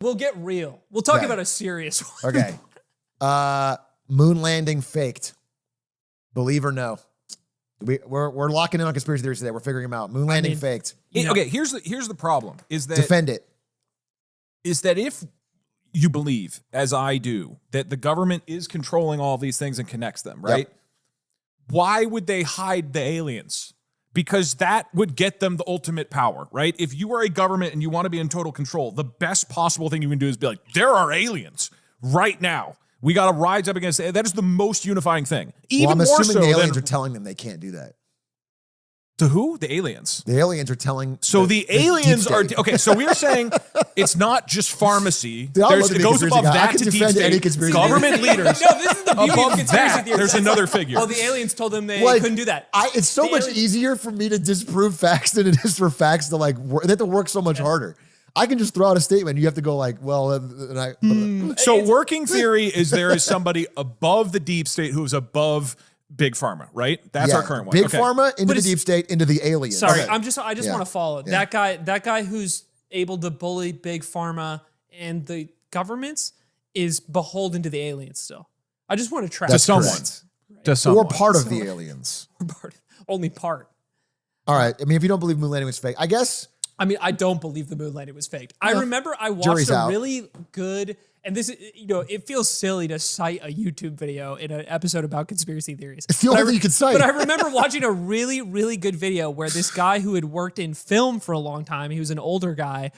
We'll get real. We'll talk about a serious one. Okay. Moon landing faked. Believe or no? We're locking in on conspiracy theories today. We're figuring them out. Moon landing faked. Okay, here's the problem. Is that defend it? Is that if you believe, as I do, that the government is controlling all these things and connects them, right? Yep. Why would they hide the aliens? Because that would get them the ultimate power, right? If you are a government and you want to be in total control, the best possible thing you can do is be like, there are aliens right now. We got to rise up against it. That is the most unifying thing. Even I'm more assuming so the aliens than, are telling them they can't do that. To who? The aliens. The aliens are telling. So the aliens are okay. So we are saying it's not just pharmacy. It goes above that to deep state. Government leaders. No, this is the beauty of conspiracy theories. There's another figure. Well, the aliens told them they couldn't do that. It's so much easier for me to disprove facts than it is for facts to like. They have to work so much harder. I can just throw out a statement. You have to go like, well, So working theory is there is somebody above the deep state who is above Big Pharma, right? That's our current one. Big Pharma into the deep state, into the aliens. Sorry, I just want to follow that guy who's able to bully Big Pharma and the governments is beholden to the aliens still. I just want to track to someone. Right. To someone. Or part of the aliens. Only part. All right. I mean, if you don't believe moon landing was fake, I guess. I mean, I don't believe the moon landing was fake. I remember I watched a really good, and this is, it feels silly to cite a YouTube video in an episode about conspiracy theories. It's the only thing you can cite. But I remember watching a really, really good video where this guy who had worked in film for a long time, he was an older guy,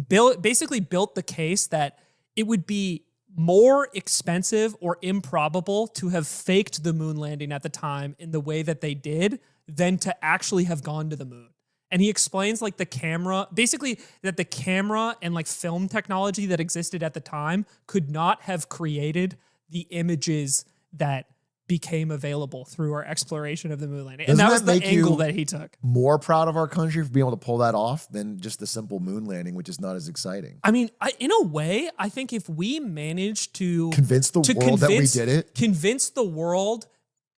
basically built the case that it would be more expensive or improbable to have faked the moon landing at the time in the way that they did than to actually have gone to the moon. And he explains like the camera, basically that the camera and like film technology that existed at the time could not have created the images that became available through our exploration of the moon landing. And that was the angle that he took. More proud of our country for being able to pull that off than just the simple moon landing, which is not as exciting. I mean, in a way, I think if we managed to convince the world that we did it, convince the world,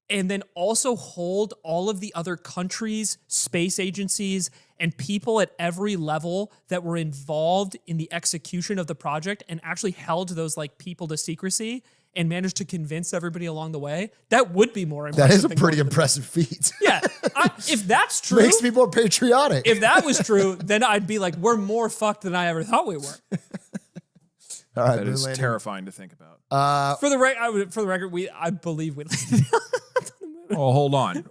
and then also hold all of the other countries, space agencies, and people at every level that were involved in the execution of the project and actually held those like people to secrecy and managed to convince everybody along the way, that would be more impressive. That is a pretty impressive feat. Yeah. If that's true. Makes me more patriotic. If that was true, then I'd be like, we're more fucked than I ever thought we were. All right, that is terrifying to think about. For the record, I believe we landed. Oh, hold on.